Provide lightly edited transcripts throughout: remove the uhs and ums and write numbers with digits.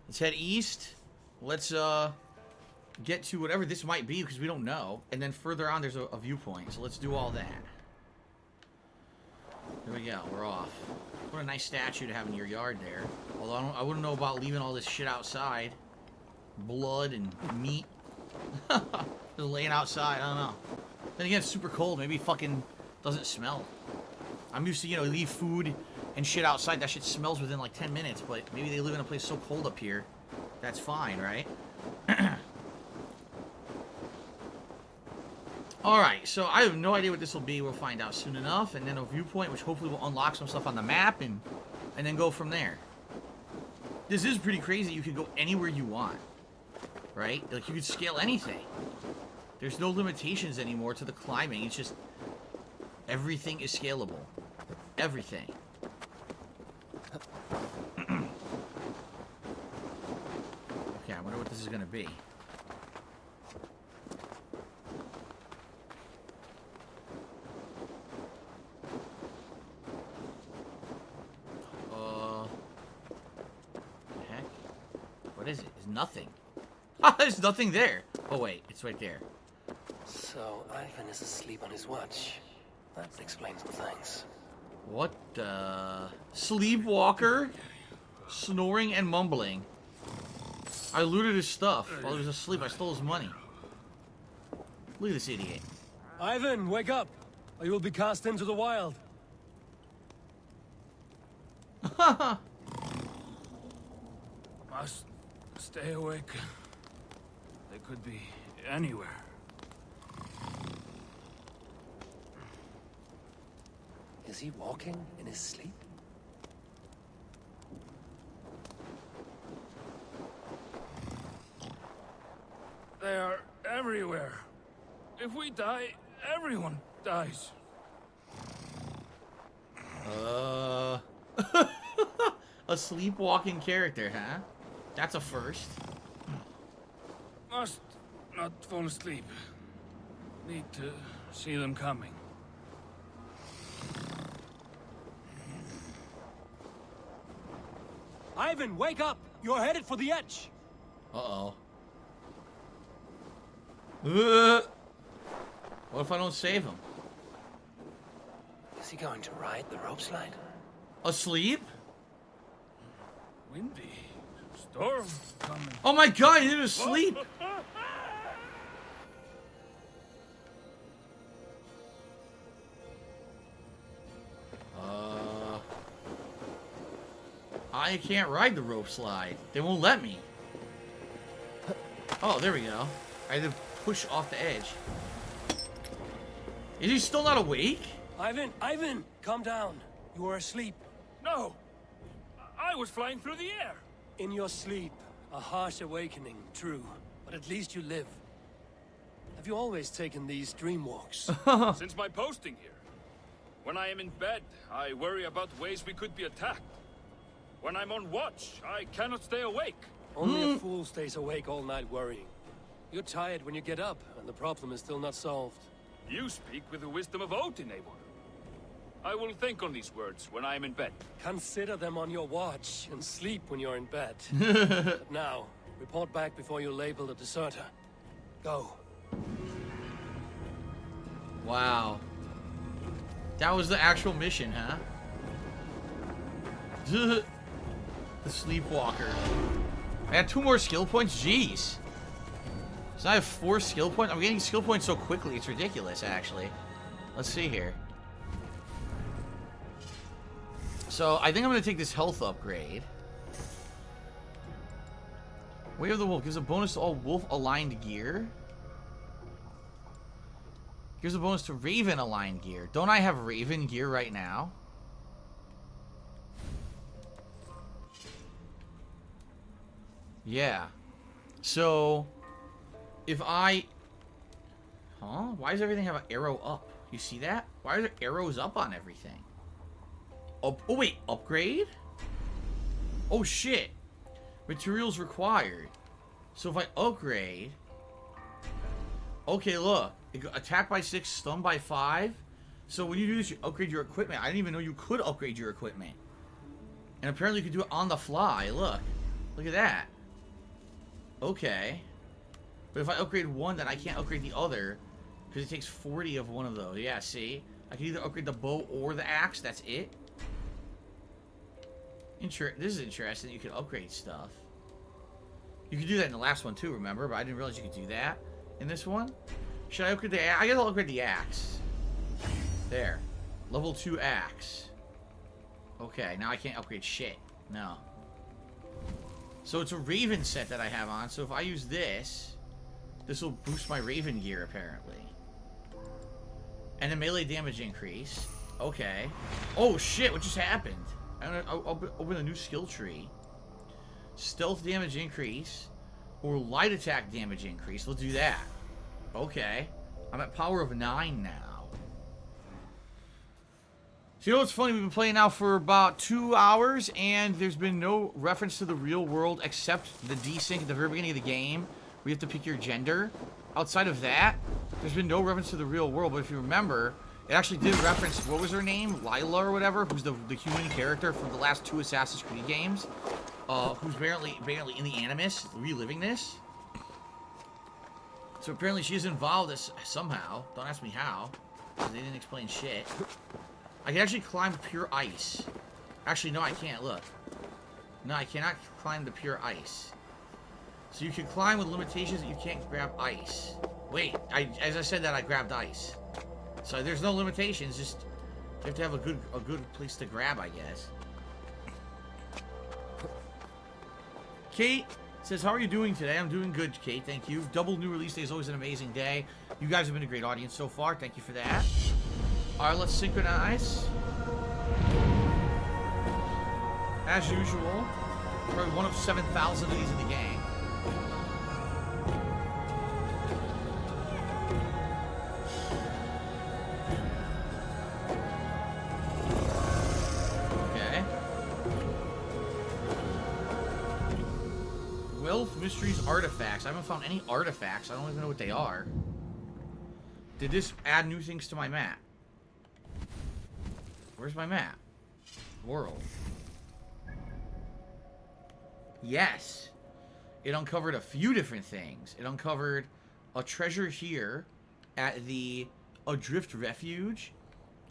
Let's head east. Let's get to whatever this might be because we don't know. And then further on, there's a viewpoint. So let's do all that. There we go. We're off. What a nice statue to have in your yard there. Although I wouldn't know about leaving all this shit outside. Blood and meat. Just laying outside. I don't know. Then again, it's super cold. Maybe fucking doesn't smell. I'm used to, you know, leave food and shit outside. That shit smells within like 10 minutes. But maybe they live in a place so cold up here. That's fine, right? Alright, so I have no idea what this will be. We'll find out soon enough. And then a viewpoint, which hopefully will unlock some stuff on the map. And then go from there. This is pretty crazy. You can go anywhere you want. Right? Like, you could scale anything. There's no limitations anymore to the climbing. It's just... everything is scalable. Everything. Okay, I wonder what this is going to be. The heck? What is it? It's nothing. Ah, there's nothing there. Oh, wait. It's right there. So, Ivan is asleep on his watch. That explains some things. What the... Sleepwalker? Snoring and mumbling. I looted his stuff. While he was asleep, I stole his money. Look at this idiot. Ivan, wake up! Or you'll be cast into the wild. Must stay awake. They could be anywhere. Is he walking in his sleep? They are everywhere. If we die, everyone dies. A sleepwalking character, huh? That's a first. Must not fall asleep. Need to see them coming. Ivan, wake up! You're headed for the edge! Uh-oh. What if I don't save him? Is he going to ride the rope slide? Asleep? Windy. Storm coming. Oh my god, he was asleep! I can't ride the rope slide. They won't let me. Oh, there we go. I had to push off the edge. Is he still not awake? Ivan, calm down. You are asleep. No! I was flying through the air! In your sleep, a harsh awakening, true. But at least you live. Have you always taken these dream walks? Since my posting here. When I am in bed, I worry about ways we could be attacked. When I'm on watch, I cannot stay awake. Only a fool stays awake all night worrying. You're tired when you get up, and the problem is still not solved. You speak with the wisdom of Odin, Eivor. I will think on these words when I am in bed. Consider them on your watch, and sleep when you're in bed. But now, report back before you're labeled a deserter. Go. Wow. That was the actual mission, huh? The Sleepwalker. I had 2 more skill points? Jeez. So I have 4 skill points? I'm getting skill points so quickly, it's ridiculous, actually. Let's see here. So, I think I'm going to take this health upgrade. Way of the Wolf gives a bonus to all wolf-aligned gear. Gives a bonus to Raven-aligned gear. Don't I have Raven gear right now? Yeah. So, if I... Huh? Why does everything have an arrow up? You see that? Why are there arrows up on everything? Oh, wait. Upgrade? Oh, shit. Materials required. So if I upgrade... Okay, look. Attack by 6, stun by 5. So when you do this, you upgrade your equipment. I didn't even know you could upgrade your equipment. And apparently you could do it on the fly. Look. Look at that. Okay. But if I upgrade one, then I can't upgrade the other. Because it takes 40 of one of those. Yeah, see? I can either upgrade the bow or the axe. That's it. This is interesting. You can upgrade stuff. You can do that in the last one too, remember? But I didn't realize you could do that in this one. Should I upgrade the axe? I guess I'll upgrade the axe. There. Level 2 axe. Okay, now I can't upgrade shit. No. So it's a Raven set that I have on. So if I use this, this will boost my Raven gear, apparently. And a melee damage increase. Okay. Oh, shit. What just happened? I'll open a new skill tree. Stealth damage increase. Or light attack damage increase. Let's do that. Okay. I'm at power of 9 now. So you know what's funny? We've been playing now for about 2 hours, and there's been no reference to the real world except the desync at the very beginning of the game. We have to pick your gender. Outside of that, there's been no reference to the real world. But if you remember, it actually did reference, what was her name? Lila or whatever, who's the human character from the last 2 Assassin's Creed games. Who's barely in the Animus, reliving this. So apparently she's involved somehow. Don't ask me how, because they didn't explain shit. I can actually climb pure ice. Actually, no, I can't. Look. No, I cannot climb the pure ice. So you can climb with limitations that you can't grab ice. Wait, as I said that, I grabbed ice. So there's no limitations. Just you have to have a good place to grab, I guess. Kate says, how are you doing today? I'm doing good, Kate. Thank you. Double new release day is always an amazing day. You guys have been a great audience so far. Thank you for that. All right, let's synchronize. As usual, probably one of 7,000 of these in the game. Okay. Wealth, mysteries, artifacts. I haven't found any artifacts. I don't even know what they are. Did this add new things to my map? Where's my map? World. Yes. It uncovered a few different things. It uncovered a treasure here at the Adrift Refuge.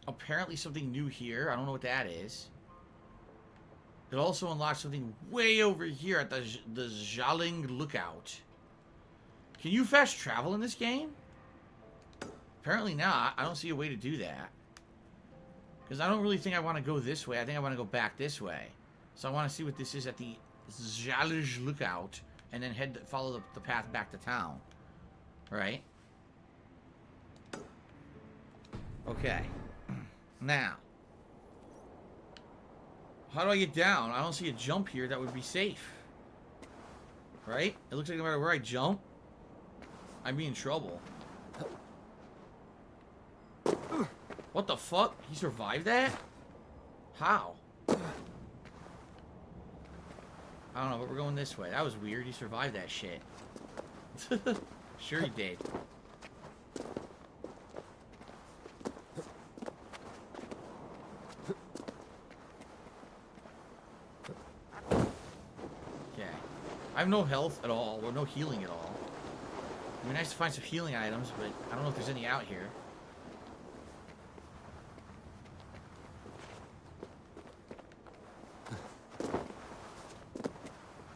Apparently something new here. I don't know what that is. It also unlocked something way over here at the Zhaling Lookout. Can you fast travel in this game? Apparently not. I don't see a way to do that. Because I don't really think I want to go this way. I think I want to go back this way. So I want to see what this is at the Zhaling Lookout. And then follow the path back to town. Right? Okay. Now. How do I get down? I don't see a jump here that would be safe. Right? It looks like no matter where I jump, I'd be in trouble. What the fuck? He survived that? How? I don't know, but we're going this way. That was weird. He survived that shit. Sure he did. Okay. I have no health at all, or no healing at all. It'd be nice to find some healing items, but I don't know if there's any out here.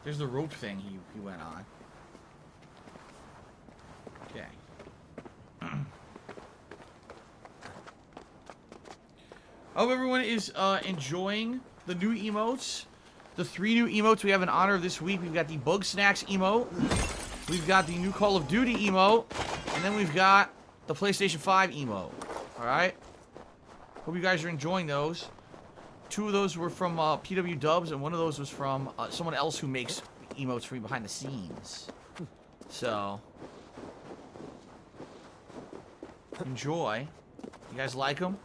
There's the rope thing he went on. Okay. I hope everyone is enjoying the new emotes. The 3 new emotes we have in honor of this week. We've got the Bug Snacks emote. We've got the new Call of Duty emote. And then we've got the PlayStation 5 emote. Alright? Hope you guys are enjoying those. 2 of those were from PW Dubs, and 1 of those was from someone else who makes emotes for me behind the scenes. So, enjoy. You guys like them?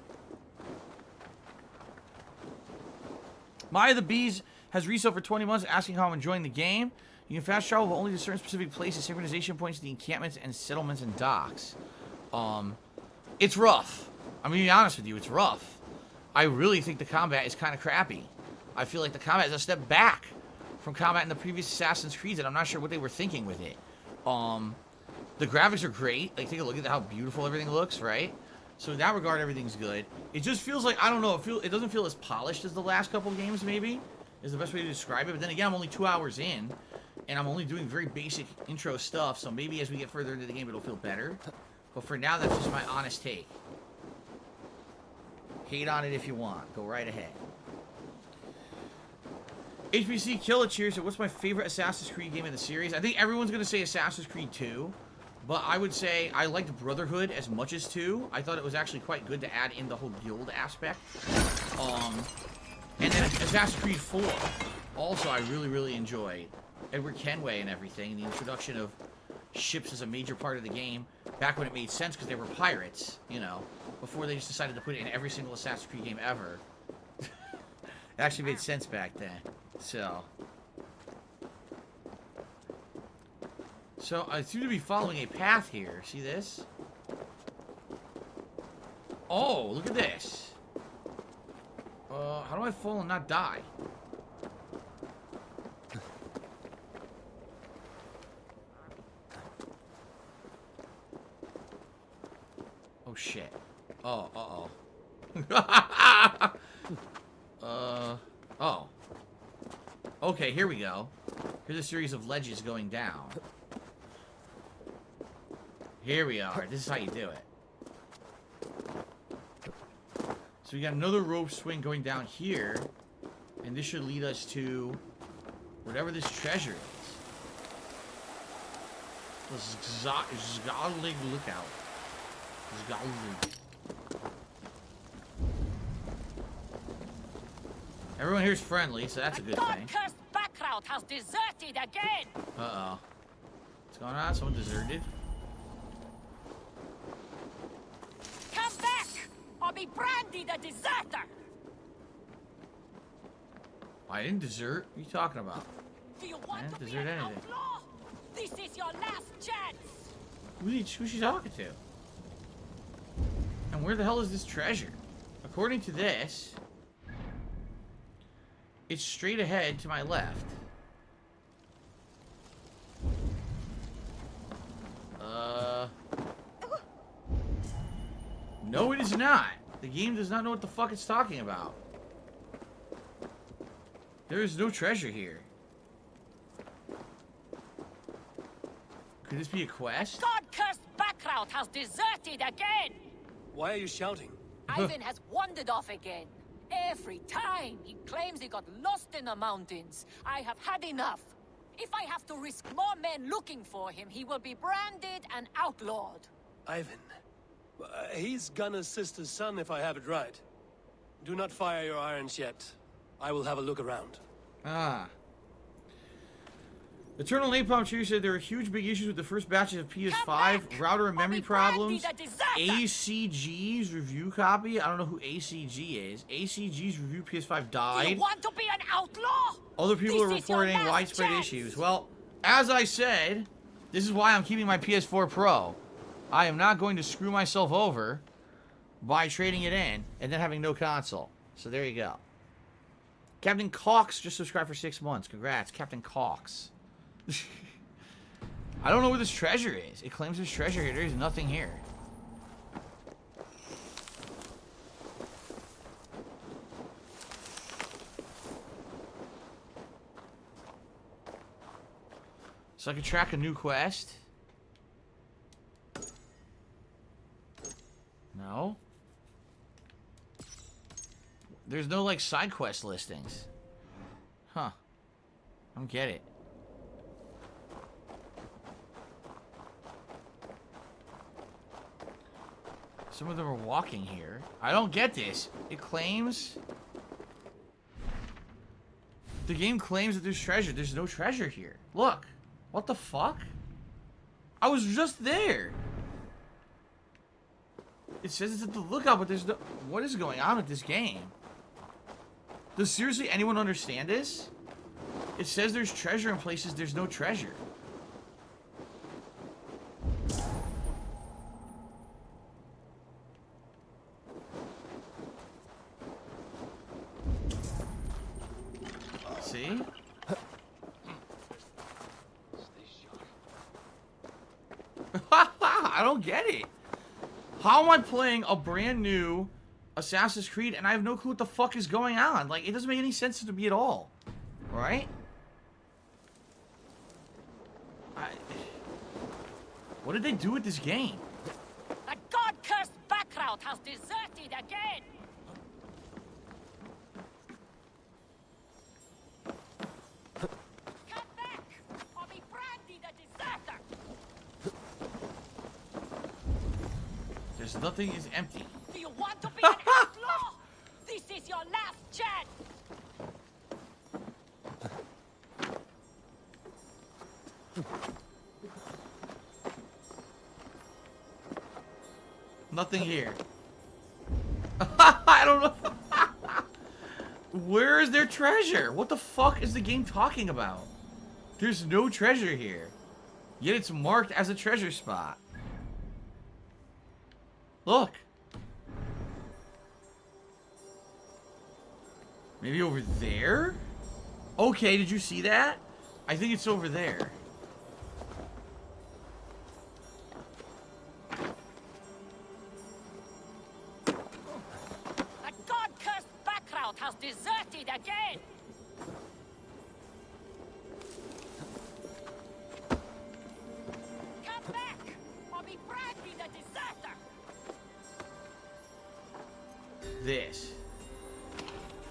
Maya the Bees has resale for 20 months, asking how I'm enjoying the game. You can fast travel, but only to certain specific places, synchronization points, the encampments, and settlements and docks. It's rough. I'm gonna be honest with you, it's rough. I really think the combat is kind of crappy. I feel like the combat is a step back from combat in the previous Assassin's Creed, and I'm not sure what they were thinking with it. The graphics are great. Like, take a look at how beautiful everything looks, right? So in that regard, everything's good. It just feels like, I don't know, it doesn't feel as polished as the last couple games, maybe, is the best way to describe it. But then again, I'm only 2 hours in, and I'm only doing very basic intro stuff, so maybe as we get further into the game, it'll feel better. But for now, that's just my honest take. Hate on it if you want. Go right ahead. HBC Killer Cheers said, what's my favorite Assassin's Creed game in the series? I think everyone's going to say Assassin's Creed 2. But I would say I liked Brotherhood as much as 2. I thought it was actually quite good to add in the whole guild aspect. And then Assassin's Creed 4. Also, I really, really enjoyed Edward Kenway and everything. And the introduction of ships as a major part of the game. Back when it made sense because they were pirates, you know. Before they just decided to put it in every single Assassin's Creed game ever. It actually made sense back then. So I seem to be following a path here. See this? Oh, look at this. How do I fall and not die? Oh, shit. Oh, uh-oh. Oh. Okay, here we go. Here's a series of ledges going down. Here we are. This is how you do it. So we got another rope swing going down here. And this should lead us to whatever this treasure is. The Zgollig Lookout. Zgollig. Everyone here's friendly, so that's a good thing. The cursed background has deserted again! Uh-oh. What's going on? Someone deserted? Come back, or be branded a deserter! I didn't desert. What are you talking about? Do you I want didn't to be desert an anything. outlaw? This is your last chance! Who's she talking to? And where the hell is this treasure? According to this, it's straight ahead to my left. No, it is not. The game does not know what the fuck it's talking about. There is no treasure here. Could this be a quest? God-cursed background has deserted again! Why are you shouting? Ivan has wandered off again. Every time he claims he got lost in the mountains. I have had enough. If I have to risk more men looking for him, he will be branded and outlawed. Ivan. He's Gunner's sister's son, if I have it right. Do not fire your irons yet. I will have a look around. Ah. Eternal Napalm Cheer said there are huge big issues with the first batches of PS5, router and memory problems. ACG's review copy. I don't know who ACG is. ACG's review PS5 died. You want to be an outlaw? Other people are reporting widespread issues. Well, as I said, this is why I'm keeping my PS4 Pro. I am not going to screw myself over by trading it in and then having no console. So there you go. Captain Cox just subscribed for 6 months. Congrats, Captain Cox. I don't know where this treasure is. It claims there's treasure here. There's nothing here. So I can track a new quest. No. There's no, like, side quest listings. Huh. I don't get it. Some of them are walking here. I don't get this. It claims... The game claims that there's treasure. There's no treasure here. Look. What the fuck? I was just there. It says it's at the lookout, but there's no... What is going on with this game? Does seriously anyone understand this? It says there's treasure in places there's no treasure. See? I don't get it. How am I playing a brand new Assassin's Creed and I have no clue what the fuck is going on? Like, it doesn't make any sense to me at all. Right? What did they do with this game? The god-cursed backroute has deserted again! Come back, or be branded a deserter! There's nothing is empty. Do you want to be an outlaw? This is your last chance! Nothing here. I don't know. Where is their treasure? What the fuck is the game talking about? There's no treasure here. Yet it's marked as a treasure spot. Look. Maybe over there? Okay, did you see that? I think it's over there. The god-cursed backroute has deserted again! Come back, or be branded a deserter! This.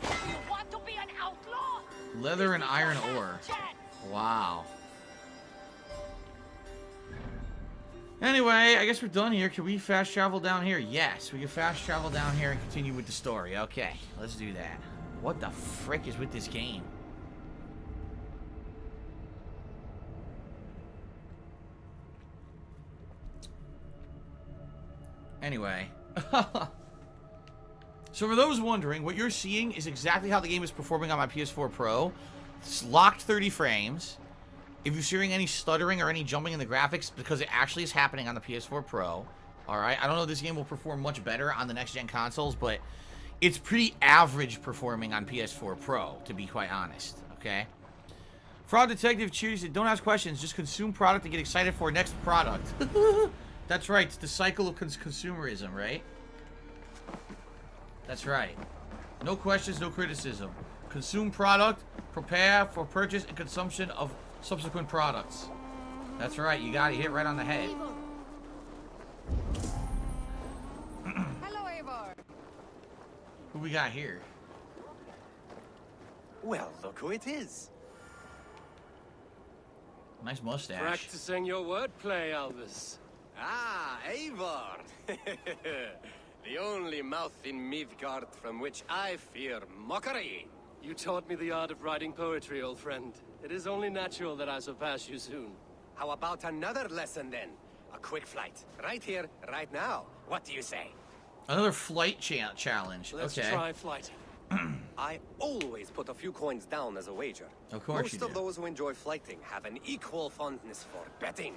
Do you want to be an outlaw? Leather and This is iron your ore. last chance. Wow. Anyway, I guess we're done here. Can we fast travel down here? Yes, we can fast travel down here and continue with the story. Okay, let's do that. What the frick is with this game? Anyway. So for those wondering, what you're seeing is exactly how the game is performing on my PS4 Pro. It's locked 30 frames. If you're hearing any stuttering or any jumping in the graphics, because it actually is happening on the PS4 Pro. Alright, I don't know if this game will perform much better on the next-gen consoles, but it's pretty average performing on PS4 Pro, to be quite honest. Okay? Fraud Detective cheers it. Don't ask questions, just consume product and get excited for next product. That's right, it's the cycle of consumerism, right? That's right. No questions, no criticism. Consume product, prepare for purchase and consumption of subsequent products. That's right, you got it hit right on the head. Hello, Eivor. Who we got here? Well, look who it is. Nice mustache. Practicing your wordplay, Albus. Ah, Eivor. The only mouth in Midgard from which I fear mockery. You taught me the art of writing poetry, old friend. It is only natural that I surpass you soon. How about another lesson then? A quick flight. Right here, right now. What do you say? Another flight challenge. Let's okay. try flighting. I always put a few coins down as a wager. Of course Most you do. of those who enjoy flighting have an equal fondness for betting.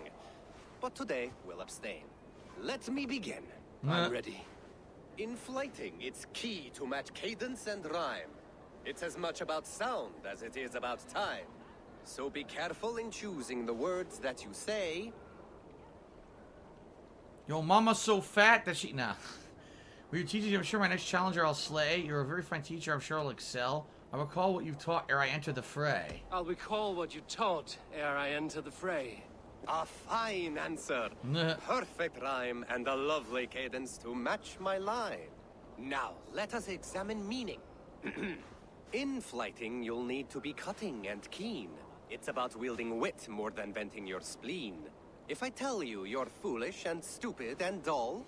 But today, we'll abstain. Let me begin. I'm ready. In flighting, it's key to match cadence and rhyme. It's as much about sound as it is about time. So be careful in choosing the words that you say. Yo, mama's so fat that she... Nah. Well, you're teaching, I'm sure my next challenger I'll slay. You're a very fine teacher, I'm sure I'll excel. I recall what you've taught ere I enter the fray. I'll recall what you taught ere I enter the fray. A fine answer. Perfect rhyme and a lovely cadence to match my line. Now, let us examine meaning. In flighting, you'll need to be cutting and keen. It's about wielding wit more than venting your spleen. If I tell you you're foolish and stupid and dull,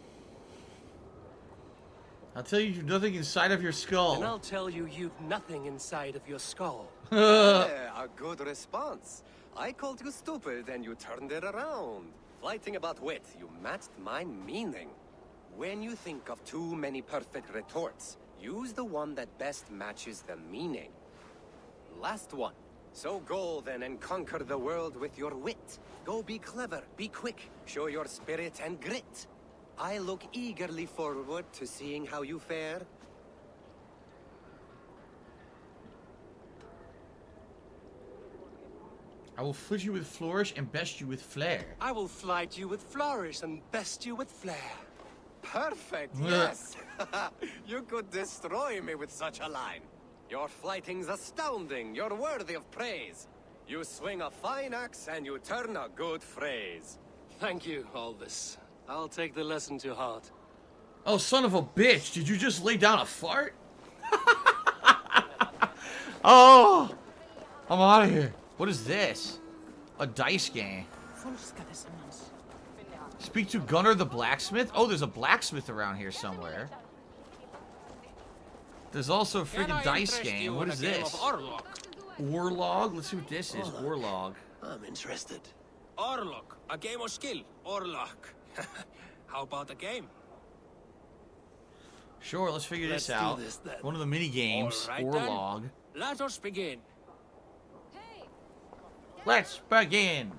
I'll tell you nothing inside of your skull. And I'll tell you you've nothing inside of your skull. a good response. I called you stupid and you turned it around. Flighting about wit, you matched my meaning. When you think of too many perfect retorts, use the one that best matches the meaning. Last one. So go then and conquer the world with your wit. Go be clever, be quick, show your spirit and grit. I look eagerly forward to seeing how you fare. I will flit you with flourish and best you with flair. I will flight you with flourish and best you with flair. Perfect, yes! You could destroy me with such a line. Your flighting's astounding. You're worthy of praise. You swing a fine axe and you turn a good phrase. Thank you, Aldous. I'll take the lesson to heart. Oh, son of a bitch. Did you just lay down a fart? Oh! I'm out of here. What is this? A dice game. Speak to Gunnar the blacksmith? Oh, there's a blacksmith around here somewhere. There's also a freaking dice game. What is this? Orlog? Orlog? Let's see what this is. Orlog. I'm interested. Orlog, a game of skill. Orlog. How about a game? Sure, let's figure this out. do this, then. One of the mini games. All right, Orlog. Let us begin. Let's begin.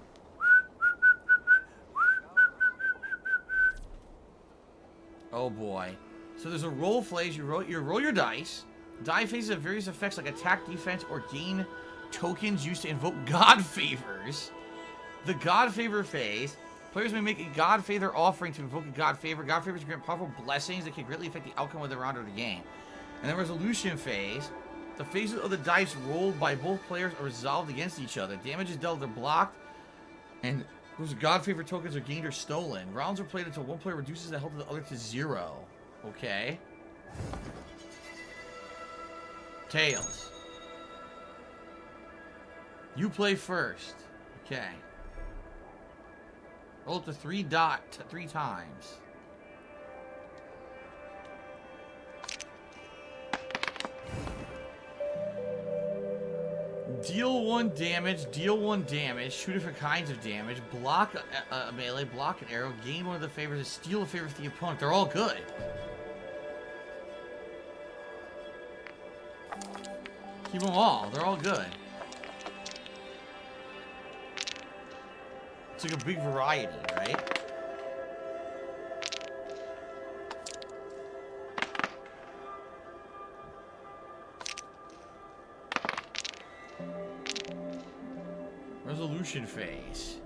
Oh boy. So there's a roll phase. You roll your dice. Die phases have various effects like attack, defense, or gain tokens used to invoke god favors. The god favor phase. Players may make a god favor offering to invoke a god favor. God favors grant powerful blessings that can greatly affect the outcome of the round or the game. And the resolution phase. The phases of the dice rolled by both players are resolved against each other. Damage is dealt or blocked. And those god favor tokens are gained or stolen. Rounds are played until one player reduces the health of the other to 0. Okay. Tails. You play first. Okay. Roll up to 3 times. Deal 1 damage, deal 1 damage, 2 different kinds of damage, block a melee, block an arrow, gain one of the favors, and steal a favor from the opponent. They're all good. Keep them all. They're all good. It's like a big variety, right? Resolution phase.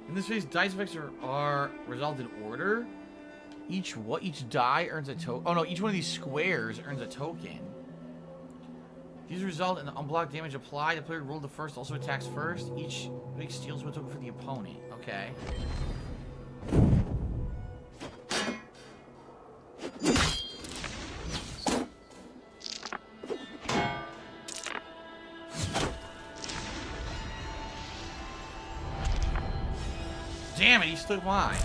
In this phase, dice effects are resolved in order. Each die earns a token. Oh no, each one of these squares earns a token. These result in the unblocked damage applied. The player who rolled the first also attacks first. Each steals one token for the opponent. Okay. Damn it, he took mine.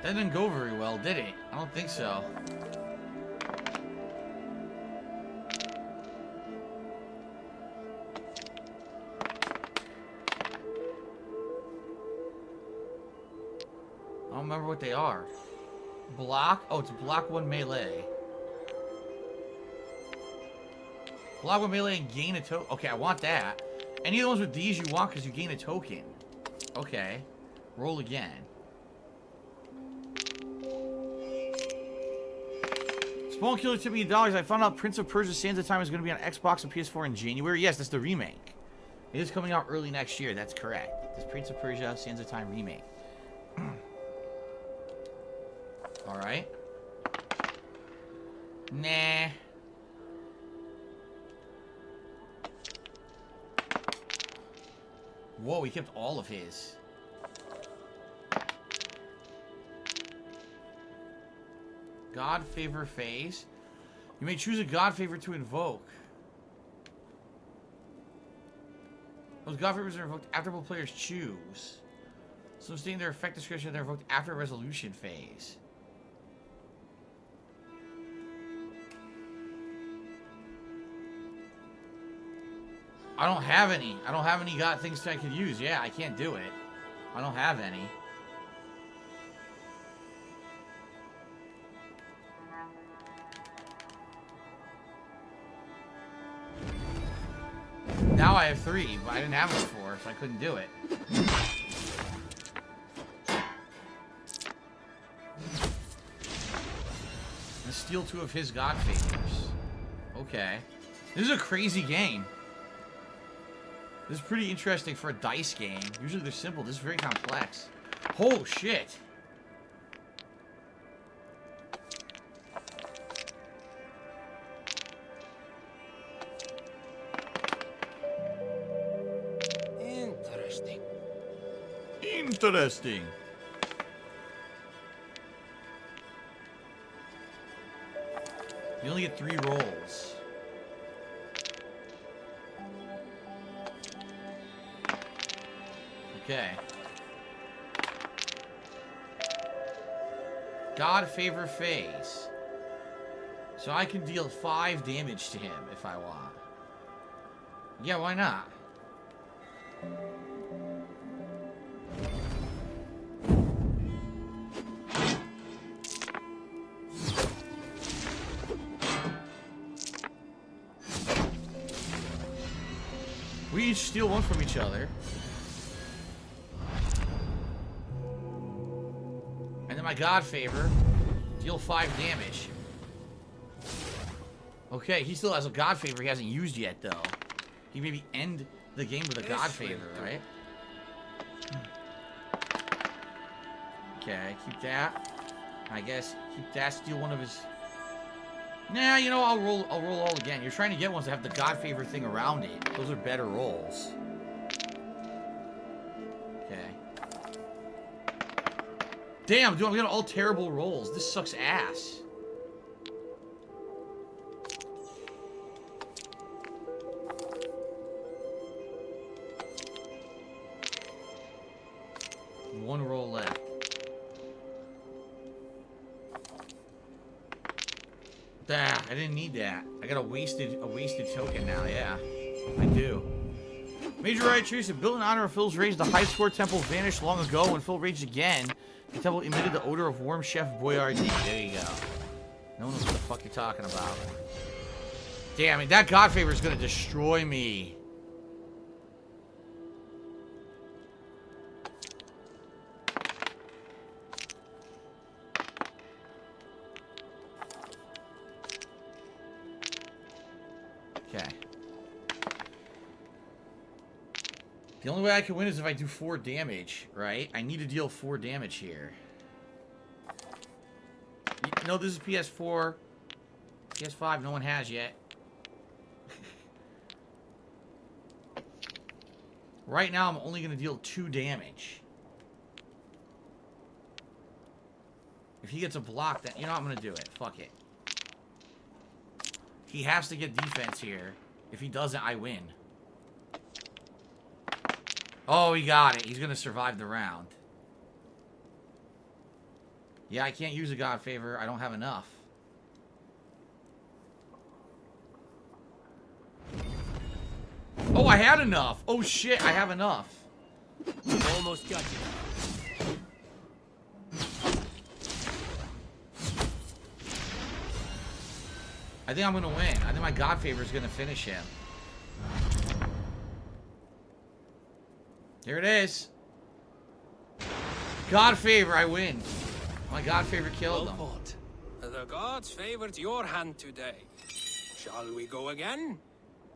That didn't go very well, did it? I don't think so. I don't remember what they are. Block? Oh, it's block 1 melee. Block 1 melee and gain a token. Okay, I want that. Any of the ones with these you want because you gain a token. Okay. Roll again. Spawn Killer tipped me $. I found out Prince of Persia: Sands of Time is going to be on Xbox and PS4 in January. Yes, that's the remake. It is coming out early next year. That's correct. This Prince of Persia: Sands of Time remake. Alright. Nah. Whoa, he kept all of his. God favor phase. You may choose a god favor to invoke. Those god favors are invoked after both players choose. So stating their effect description, they're invoked after a resolution phase. I don't have any. I don't have any god things that I could use. Yeah, I can't do it. I don't have any. Now I have 3, but I didn't have them before, so I couldn't do it. And steal 2 of his god favors. Okay. This is a crazy game. This is pretty interesting for a dice game. Usually they're simple. This is very complex. Oh, shit. Interesting. Interesting. You only get 3 rolls. Okay. God favor phase. So I can deal 5 damage to him if I want. Yeah, why not? We each steal 1 from each other. And then my God favor, deal 5 damage. Okay, he still has a God favor he hasn't used yet, though. He maybe end the game with a God favor, right? Okay, keep that. I guess keep that. Steal 1 of his. Nah, you know, I'll roll all again. You're trying to get ones that have the God favor thing around it. Those are better rolls. Okay. Damn, dude, I'm getting all terrible rolls. This sucks ass. One roll left. Ah, I didn't need that. I got a wasted token now, yeah. I do. Major riot trees have built in honor of Phil's rage. The high score temple vanished long ago. When Phil raged again, the temple emitted the odor of warm Chef Boyardee. There you go. No one knows what the fuck you're talking about. Damn it, that God favor is gonna destroy me. Okay. The only way I can win is if I do 4 damage, right? I need to deal 4 damage here. No, this is PS4. PS5, no one has yet. Right now, I'm only going to deal 2 damage. If he gets a block, then you know what, I'm going to do it. Fuck it. He has to get defense here. If he doesn't, I win. Oh, he got it. He's going to survive the round. Yeah, I can't use a God favor. I don't have enough. Oh, I had enough. Oh, shit. I have enough. Almost got you. I think I'm going to win. I think my God favor is going to finish him. Here it is. God favor, I win. My God favor killed him. The gods favored your hand today. Shall we go again?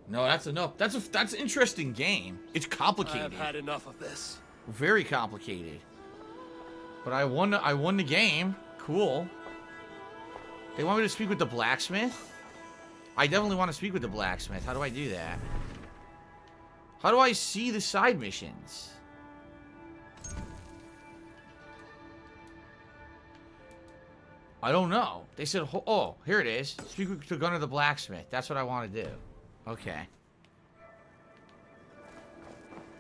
No, that's enough. That's an interesting game. It's complicated. I've had enough of this. Very complicated. But I won the game. Cool. They want me to speak with the blacksmith? I definitely want to speak with the blacksmith. How do I do that? How do I see the side missions? I don't know. They said, oh, here it is. Speak to Gunnar the blacksmith. That's what I want to do. Okay.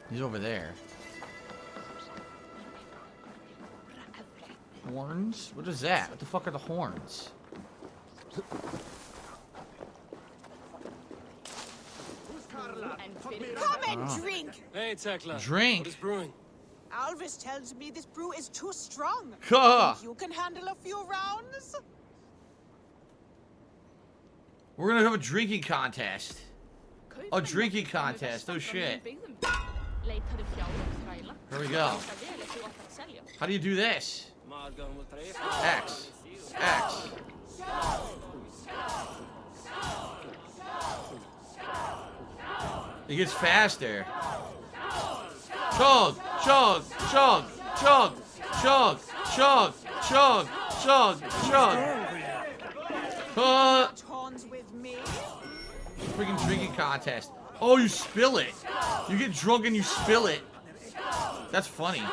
He's over there. Horns? What is that? What the fuck are the horns? Come and drink! Hey, Tekla. Drink? What is brewing? Alvis tells me this brew is too strong. Ha! Think you can handle a few rounds? We're gonna have a drinking contest. A drinking contest. Oh shit. Here we go. How do you do this? X. X. It gets faster. Chug, chug, chug, chug, chug, chug, chug, chug, chug. Horns with me. Freaking drinking contest. Oh, you spill it. You get drunk and you spill it. That's funny.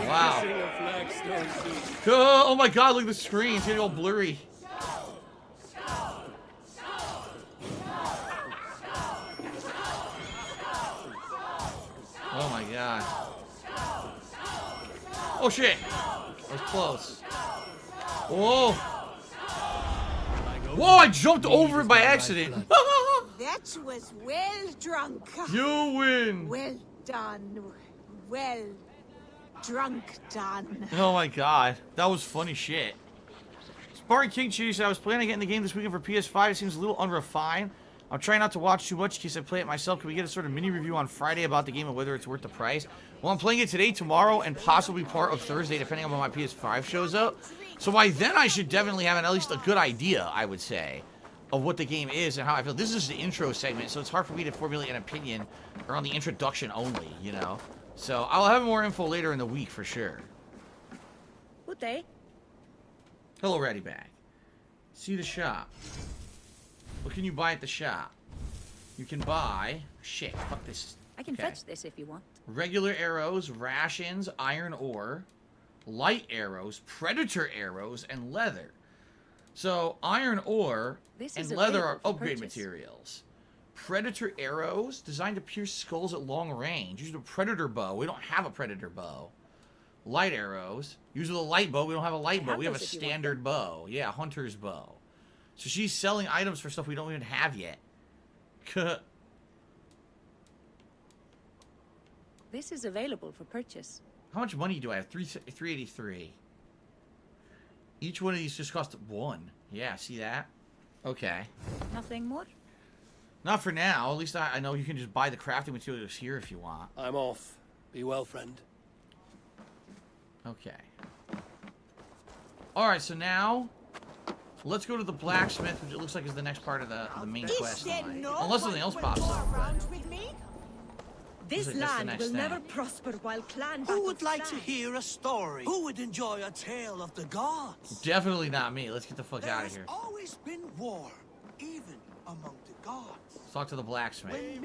Wow. Oh my god, look at the screen. It's getting all blurry. Oh my god. Oh shit. That was close. Whoa. Whoa, I jumped over it by accident. That was well drunk. You win. Well done. Well drunk done. Oh my god. That was funny shit. Sparring King Cheese, I was planning on getting the game this weekend for PS5. It seems a little unrefined. I'm trying not to watch too much in case I play it myself. Can we get a sort of mini review on Friday about the game and whether it's worth the price? Well, I'm playing it today, tomorrow, and possibly part of Thursday, depending on when my PS5 shows up. So by then, I should definitely have at least a good idea, I would say, of what the game is and how I feel. This is the intro segment, so it's hard for me to formulate an opinion around the introduction only, you know? So I'll have more info later in the week for sure. Good day. Hello, Ratty Bag. See the shop. What can you buy at the shop? You can buy... Shit, fuck this. I can fetch this if you want. Regular arrows, rations, iron ore, light arrows, predator arrows, and leather. So, iron ore and leather are upgrade materials. Predator arrows, designed to pierce skulls at long range. Use a predator bow. We don't have a predator bow. Light arrows. Use with a light bow. We don't have a light bow. We have a standard bow. Yeah, hunter's bow. So she's selling items for stuff we don't even have yet. This is available for purchase. How much money do I have? 383. Each one of these just cost 1. Yeah, see that? Okay. Nothing more? Not for now. At least I know you can just buy the crafting materials here if you want. I'm off. Be well, friend. Okay. Alright, so now... let's go to the blacksmith, which it looks like is the next part of the main quest line. Unless something else pops up. This land will never prosper while clan Who would like to hear a story? Who would enjoy a tale of the gods? Definitely not me. Let's get the fuck out of here. There's always been war, even among the gods. Let's talk to the blacksmith. Here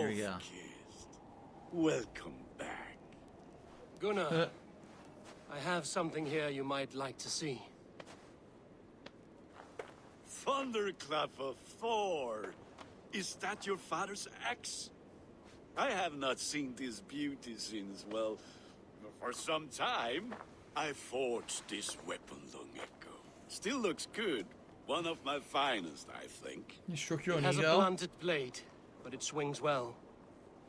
we go. Welcome back. Gunnar, I have something here you might like to see. Thunderclap of Thor! Is that your father's axe? I have not seen this beauty since, well, for some time. I forged this weapon long ago. Still looks good. One of my finest, I think. You struck your It has a blunted blade, but it swings well.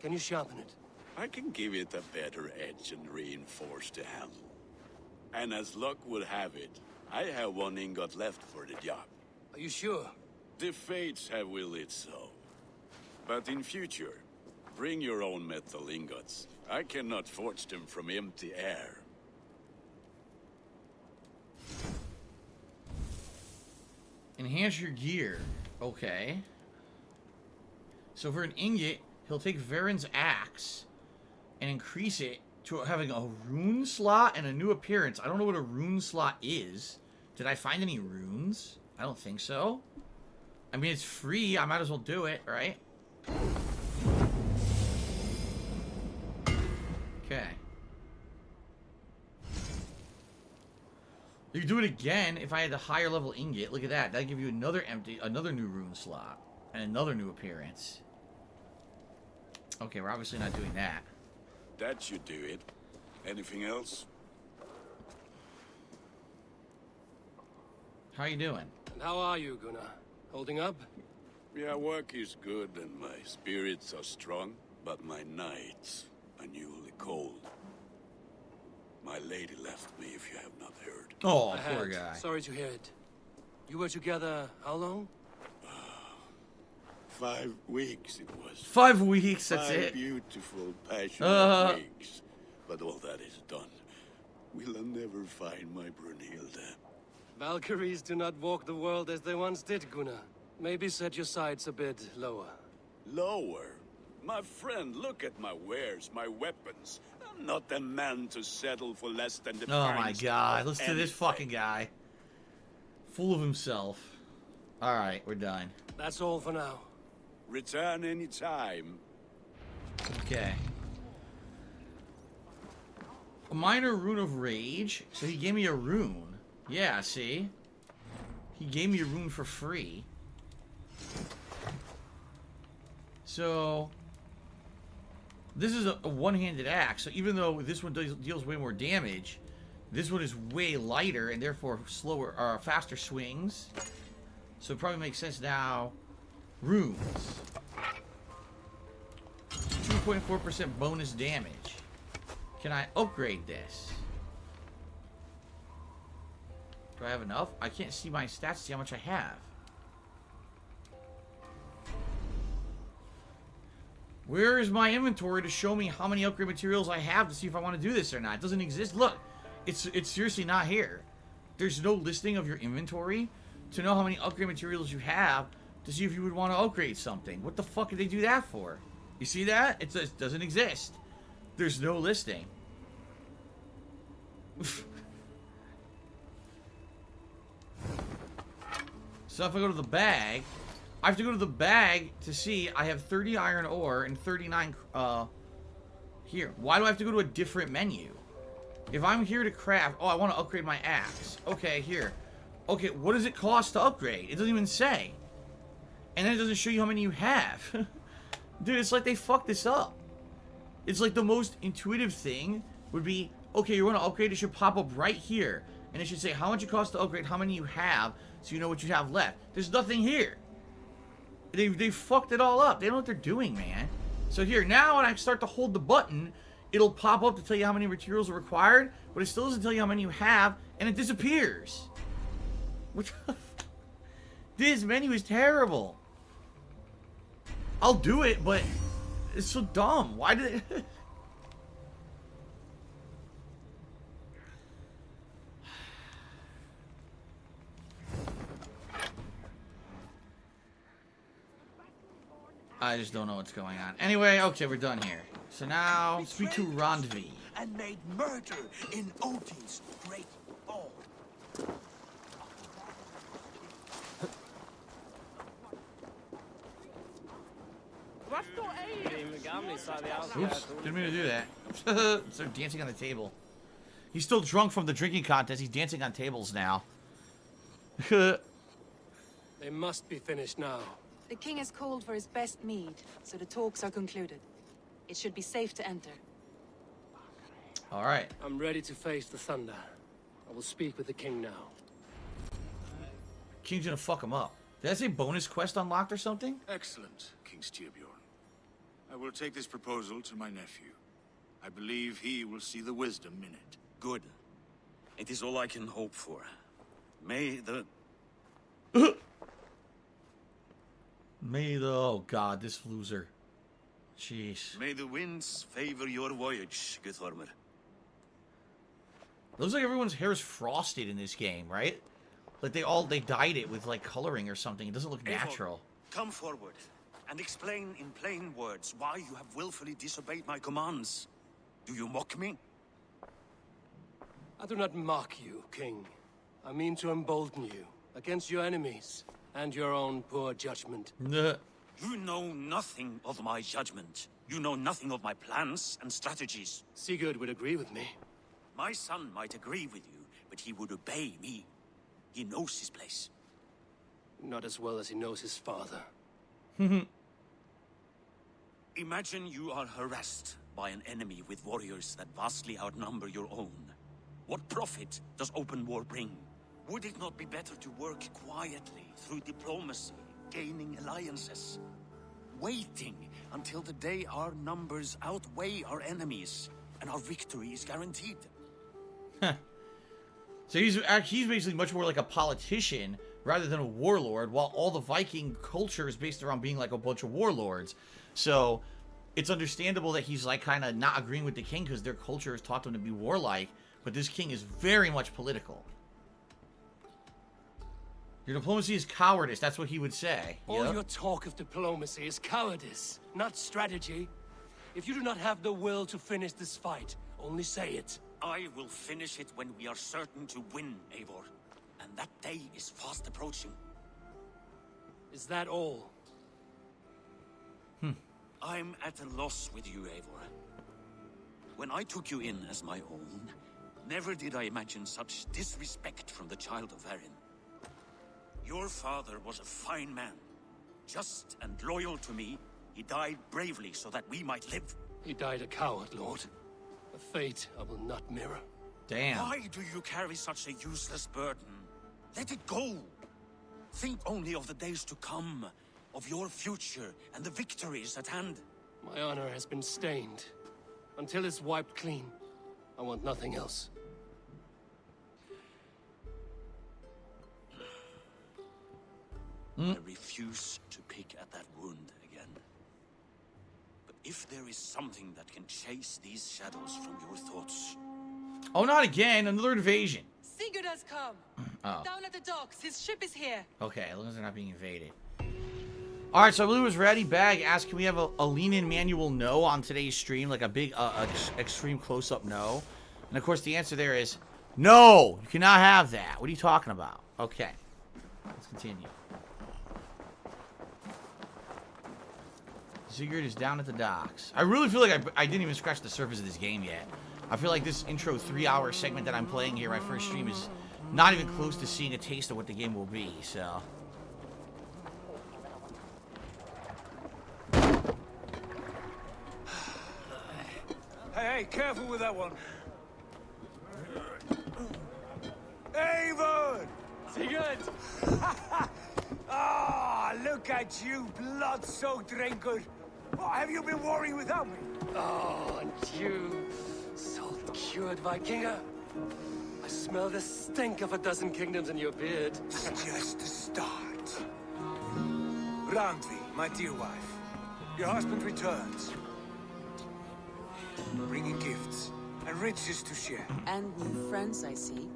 Can you sharpen it? I can give it a better edge and reinforce the handle. And as luck would have it, I have 1 ingot left for the job. Are you sure? The fates have willed it so. But in future, bring your own metal ingots. I cannot forge them from empty air. Enhance your gear. Okay. So for an ingot, he'll take Varen's axe and increase it to having a rune slot and a new appearance. I don't know what a rune slot is. Did I find any runes? I don't think so. I mean, it's free. I might as well do it, right? Okay. You can do it again if I had the higher level ingot. Look at that. That'd give you another new rune slot. And another new appearance. Okay, we're obviously not doing that. That should do it. Anything else? How you doing? And how are you, Gunnar? Holding up? Yeah, work is good and my spirits are strong, but my nights are newly cold. My lady left me, if you have not heard. Oh, poor guy. Sorry to hear it. You were together how long? 5 weeks it was. 5 weeks, that's 5 it. beautiful, passionate weeks. But all that is done. We'll never find my Brunhilde. Valkyries do not walk the world as they once did, Gunnar. Maybe set your sights a bit lower. Lower? My friend, look at my wares, my weapons. I'm not the man to settle for less than the Oh my god, listen to this fucking guy. Full of himself. Alright, we're done. That's all for now. Return any time. Okay. A minor rune of rage. So he gave me a rune. Yeah, see? He gave me a rune for free. So this is a one-handed axe. So even though this one deals way more damage, this one is way lighter and therefore slower or faster swings. So it probably makes sense now. Runes. 2.4% bonus damage. Can I upgrade this? Do I have enough? I can't see my stats to see how much I have. Where is my inventory to show me how many upgrade materials I have to see if I want to do this or not? It doesn't exist. Look, it's seriously not here. There's no listing of your inventory to know how many upgrade materials you have to see if you would want to upgrade something. What the fuck did they do that for? You see that? It doesn't exist. There's no listing. So if I go to the bag, I have to go to the bag to see I have 30 iron ore and 39 here. Why do I have to go to a different menu? If I'm here to craft, oh, I want to upgrade my axe. Okay, here. Okay, what does it cost to upgrade? It doesn't even say. And then it doesn't show you how many you have. Dude, it's like they fucked this up. It's like the most intuitive thing would be, okay, you want to upgrade, it should pop up right here. And it should say how much it costs to upgrade, how many you have, so you know what you have left. There's nothing here. They fucked it all up. They don't know what they're doing, man. So here, now when I start to hold the button, it'll pop up to tell you how many materials are required, but it still doesn't tell you how many you have, and it disappears. What the This menu is terrible. I'll do it, but it's so dumb. Why did it... I just don't know what's going on. Anyway, okay, we're done here. So now, speak to Randvi. And made murder in Odin's great hall. Oops, didn't mean to do that. So dancing on the table. He's still drunk from the drinking contest. He's dancing on tables now. They must be finished now. The king has called for his best mead, so the talks are concluded. It should be safe to enter. All right. I'm ready to face the thunder. I will speak with the king now. King's gonna fuck him up. Did I say bonus quest unlocked or something? Excellent, King Styrbjorn. I will take this proposal to my nephew. I believe he will see the wisdom in it. Good. It is all I can hope for. May the... Oh god, this loser. Jeez. May the winds favor your voyage, Guthormer. Looks like everyone's hair is frosted in this game, right? Like they dyed it with like coloring or something. It doesn't look natural. Come forward and explain in plain words why you have willfully disobeyed my commands. Do you mock me? I do not mock you, King. I mean to embolden you against your enemies and your own poor judgment. You know nothing of my judgment. You know nothing of my plans and strategies. Sigurd would agree with me. My son might agree with you, but he would obey me. He knows his place. Not as well as he knows his father. Imagine you are harassed by an enemy with warriors that vastly outnumber your own. What profit does open war bring? Would it not be better to work quietly through diplomacy, gaining alliances? Waiting until the day our numbers outweigh our enemies and our victory is guaranteed. So he's basically much more like a politician rather than a warlord, while all the Viking culture is based around being like a bunch of warlords. So it's understandable that he's like kind of not agreeing with the king because their culture has taught them to be warlike, but this king is very much political. Your diplomacy is cowardice, that's what he would say. All Yep. your talk of diplomacy is cowardice, not strategy. If you do not have the will to finish this fight, only say it. I will finish it when we are certain to win, Eivor. And that day is fast approaching. Is that all? I'm at a loss with you, Eivor. When I took you in as my own, never did I imagine such disrespect from the child of Varin. Your father was a fine man. Just and loyal to me, he died bravely so that we might live. He died a coward, Lord. A fate I will not mirror. Damn. Why do you carry such a useless burden? Let it go. Think only of the days to come, of your future and the victories at hand. My honor has been stained. Until it's wiped clean, I want nothing else. I refuse to pick at that wound again. But if there is something that can chase these shadows from your thoughts... Oh, not again. Another invasion. Sigurd has come. Oh. Down at the docks. His ship is here. Okay, as long as they're not being invaded. Alright, so Blue is ready. Bag asked, can we have a lean-in manual no on today's stream? Like a big, extreme close-up no? And of course the answer there is, no! You cannot have that. What are you talking about? Okay. Let's continue. Sigurd is down at the docks. I really feel like I didn't even scratch the surface of this game yet. I feel like this intro 3-hour segment that I'm playing here, my first stream, is not even close to seeing a taste of what the game will be, so... Hey, careful with that one. Avon! Sigurd! Ah, look at you, blood-soaked drinker. What have you been worrying without me? Oh, and you, salt-cured Vikinger. I smell the stink of a dozen kingdoms in your beard. It's just the start. Randvi, my dear wife, your husband returns, bringing gifts and riches to share. And new friends, I see.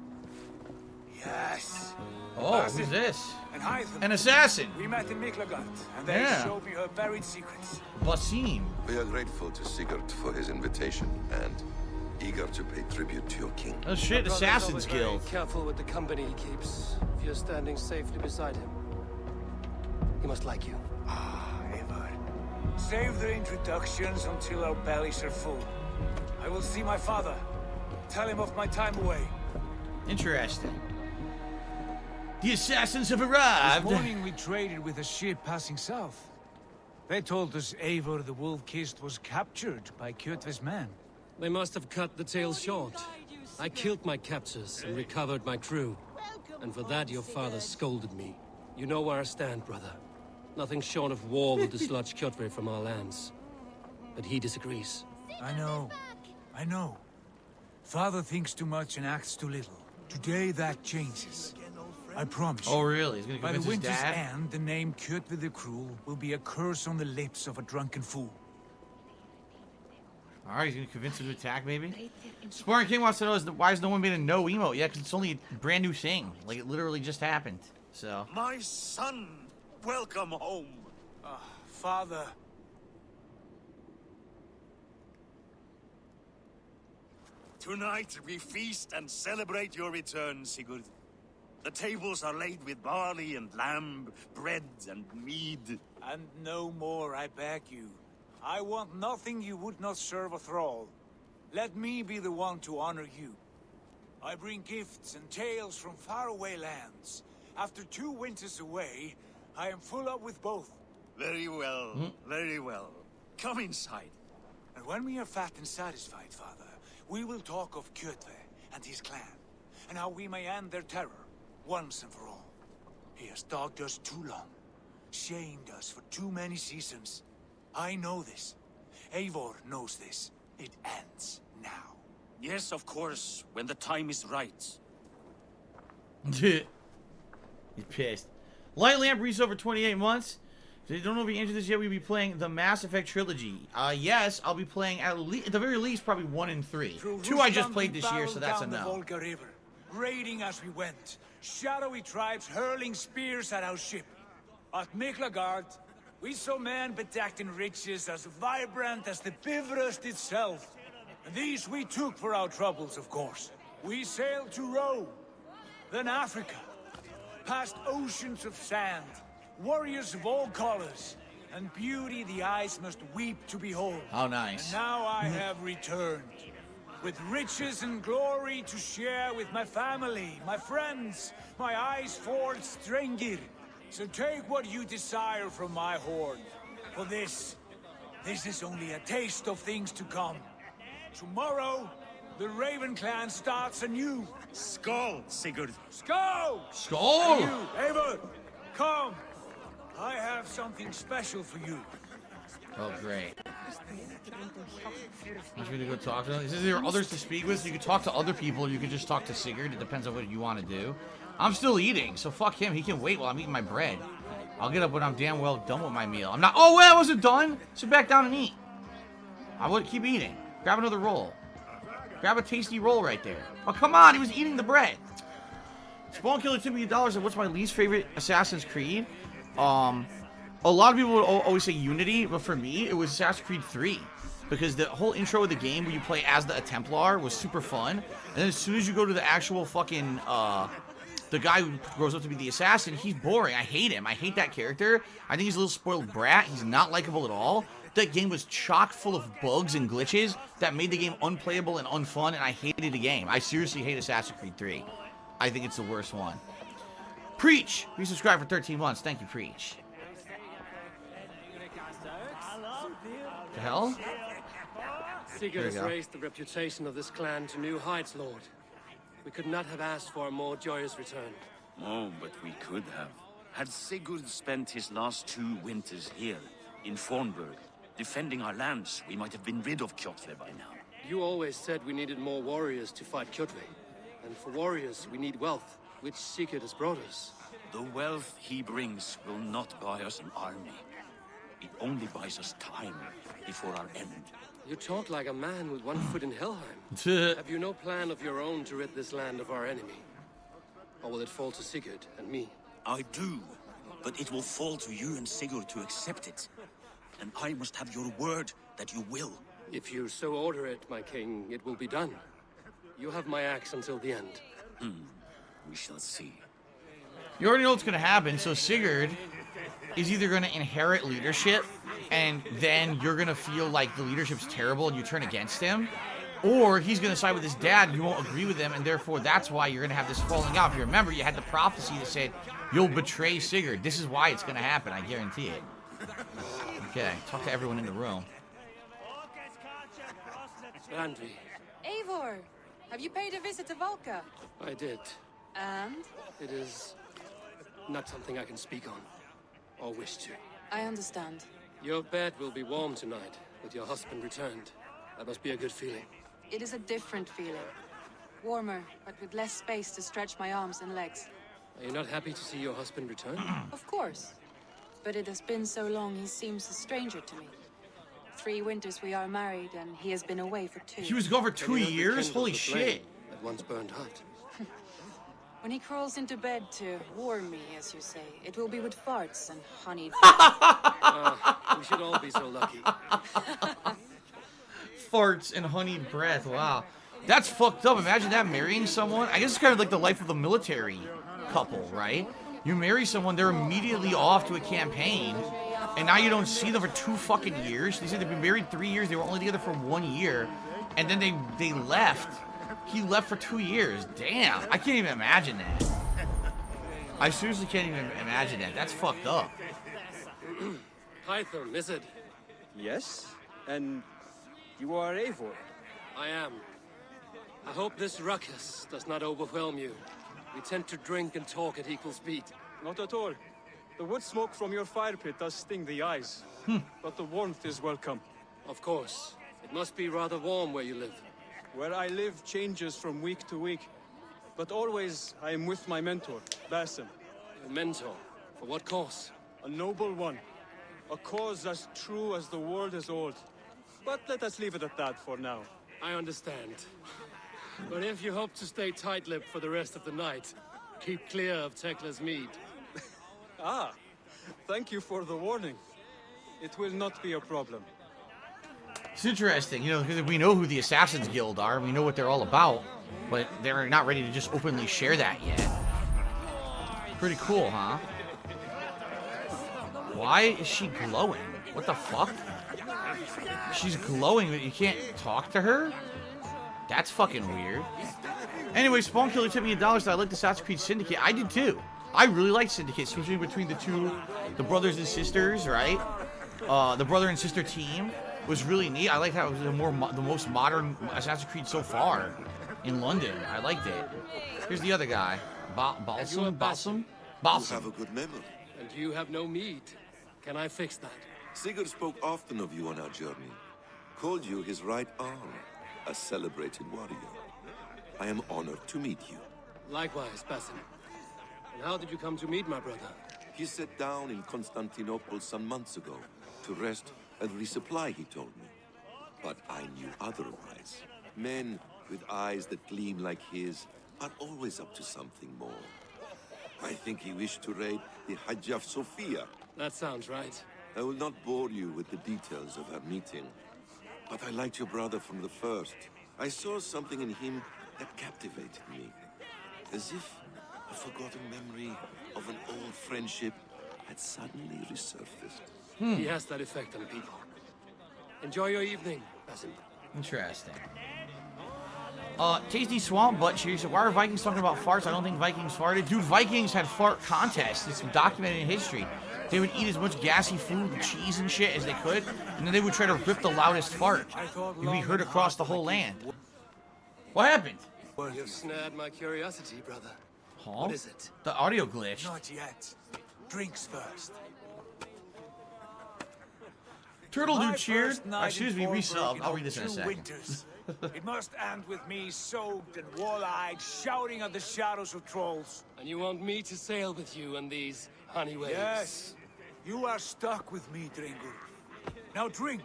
Yes. Oh, who's this? And Hytham. An assassin. We met in Miklagard, and they showed me her buried secrets. Basim. We are grateful to Sigurd for his invitation, and eager to pay tribute to your king. Oh shit, Assassin's Guild. Be careful with the company he keeps. If you're standing safely beside him, he must like you. Ah, Eivor. Save the introductions until our bellies are full. I will see my father. Tell him of my time away. Interesting. The assassins have arrived. This morning we traded with a ship passing south. They told us Eivor the Wolf-Kissed was captured by Kjotve's men. They must have cut the tale short. I killed my captors and recovered my crew. And for that your father scolded me. You know where I stand, brother. Nothing short of war will dislodge Kjotve from our lands. But he disagrees. I know. Father thinks too much and acts too little. Today that changes. I promise. Oh, really? He's gonna By the convince his winter's dad? end, the name Kjotve the Cruel will be a curse on the lips of a drunken fool. Alright, he's gonna convince him to attack, maybe? Sparring King wants to know, why has no one made a no emote? Yeah, because it's only a brand new thing. Like, it literally just happened. So. My son! Welcome home! Father. Tonight we feast and celebrate your return, Sigurd. The tables are laid with barley and lamb, bread and mead. And no more, I beg you. I want nothing you would not serve a thrall. Let me be the one to honor you. I bring gifts and tales from faraway lands. After 2 winters away, I am full up with both. Very well, very well. Come inside. And when we are fat and satisfied, Father, we will talk of Kjotve and his clan, and how we may end their terror, once and for all. He has dogged us too long, shamed us for too many seasons. I know this. Eivor knows this. It ends now. Yes, of course, when the time is right. He's pissed. Light Lamp reached over 28 months. So you don't know if you answered this yet. We'll be playing the Mass Effect trilogy. Yes, I'll be playing at the very least probably 1 and 3. 2 I just played this year, so that's a no. Volga River, raiding as we went. Shadowy tribes hurling spears at our ship. At Miklagard, we saw men bedecked in riches as vibrant as the Bifrost itself. And these we took for our troubles, of course. We sailed to Rome, then Africa, past oceans of sand, warriors of all colors, and beauty the eyes must weep to behold. How nice. And now I have returned, with riches and glory to share with my family, my friends, my eyes-forged Strengir. So take what you desire from my hoard. For this is only a taste of things to come. Tomorrow, the Raven clan starts anew. Skål, Sigurd. Skål! Skål! And you, Eivor, come. I have something special for you. Oh, great. Want me to go talk to them? Is there others to speak with? So you can talk to other people, or you can just talk to Sigurd. It depends on what you want to do. I'm still eating, so fuck him. He can wait while I'm eating my bread. I'll get up when I'm damn well done with my meal. I'm not. Oh, wait, I wasn't done. Sit back down and eat. I would keep eating. Grab another roll. Grab a tasty roll right there. Oh, come on. He was eating the bread. Spawn Killer tipped me $1 said, what's my least favorite Assassin's Creed? A lot of people would always say Unity, but for me, it was Assassin's Creed 3. Because the whole intro of the game where you play as the Templar was super fun. And then as soon as you go to the actual fucking, the guy who grows up to be the assassin, he's boring. I hate him. I hate that character. I think he's a little spoiled brat. He's not likable at all. That game was chock full of bugs and glitches that made the game unplayable and unfun, and I hated the game. I seriously hate Assassin's Creed 3. I think it's the worst one. Preach! We subscribed for 13 months. Thank you, Preach. The hell? Sigurd has raised the reputation of this clan to new heights, Lord. We could not have asked for a more joyous return. Oh, but we could have. Had Sigurd spent his last 2 winters here, in Fornburg, defending our lands, we might have been rid of Kjotve by now. You always said we needed more warriors to fight Kjotve. And for warriors, we need wealth, which Sigurd has brought us. The wealth he brings will not buy us an army. It only buys us time before our end. You talk like a man with one foot in Helheim. Have you no plan of your own to rid this land of our enemy? Or will it fall to Sigurd and me? I do, but it will fall to you and Sigurd to accept it. And I must have your word that you will. If you so order it, my king, it will be done. You have my axe until the end. We shall see. You already know what's going to happen, so Sigurd is either going to inherit leadership, and then you're going to feel like the leadership's terrible and you turn against him, or he's going to side with his dad and you won't agree with him, and therefore that's why you're going to have this falling out. If you remember, you had the prophecy that said you'll betray Sigurd. This is why it's going to happen, I guarantee it. Okay, talk to everyone in the room. Randvi. Eivor, have you paid a visit to Volca? I did. And? It is not something I can speak on, or wish to. I understand. Your bed will be warm tonight, with your husband returned. That must be a good feeling. It is a different feeling. Warmer, but with less space to stretch my arms and legs. Are you not happy to see your husband return? Of course. But it has been so long he seems a stranger to me. 3 winters we are married, and he has been away for 2. He was gone for 2 years? Holy shit. That once burned hot. When he crawls into bed to warm me, as you say, it will be with farts and honeyed. We should all be so lucky. Farts and honeyed breath, wow. That's fucked up. Imagine that, marrying someone. I guess it's kind of like the life of a military couple, right? You marry someone, they're immediately off to a campaign, and now you don't see them for 2 fucking years. They said they've been married 3 years, they were only together for 1 year, and then they left. He left for 2 years. Damn, I can't even imagine that. I seriously can't even imagine that. That's fucked up. Hytham, is it? Yes, and you are Eivor. I am. I hope this ruckus does not overwhelm you. We tend to drink and talk at equal speed. Not at all. The wood smoke from your fire pit does sting the eyes, but the warmth is welcome. Of course. It must be rather warm where you live. Where I live changes from week to week, but always I am with my mentor, Basim. Your mentor? For what cause? A noble one. A cause as true as the world is old. But let us leave it at that for now. I understand. But if you hope to stay tight-lipped for the rest of the night, keep clear of Tekla's mead. Ah, thank you for the warning. It will not be a problem. It's interesting, you know, because we know who the Assassins Guild are, we know what they're all about, but they're not ready to just openly share that yet. Pretty cool, huh? Why is she glowing? What the fuck? She's glowing, but you can't talk to her? That's fucking weird. Anyway, Spawn Killer tipped me $1, so I like the Assassin's Creed Syndicate. I did too. I really like Syndicate, especially between the brothers and sisters, right? The brother and sister team was really neat. I like how it was the most modern Assassin's Creed so far in London. I liked it. Here's the other guy. Balsam? You have a good memory. And you have no mead. Can I fix that? Sigurd spoke often of you on our journey. Called you his right arm, a celebrated warrior. I am honored to meet you. Likewise, Basim. And how did you come to meet my brother? He sat down in Constantinople some months ago to rest and resupply, he told me. But I knew otherwise. Men with eyes that gleam like his are always up to something more. I think he wished to raid the Hagia Sophia. That sounds right. I will not bore you with the details of our meeting, but I liked your brother from the first. I saw something in him that captivated me, as if a forgotten memory of an old friendship had suddenly resurfaced. He has that effect on people. Enjoy your evening, Basim. Interesting. Tasty Swamp Butt Cheers. Why are Vikings talking about farts? I don't think Vikings farted. Dude, Vikings had fart contests. It's documented in history. They would eat as much gassy food and cheese and shit as they could, and then they would try to rip the loudest fart. You'd be heard across the whole land. What happened? You've snared my curiosity, brother. Huh? What is it? The audio glitched. Not yet. Drinks first. Turtle Dude cheered. Excuse me, resub. I'll read this in a second. Winters. It must end with me soaked and wall-eyed, shouting at the shadows of trolls. And you want me to sail with you on these honey waves? Yes. You are stuck with me, Dringo. Now drink.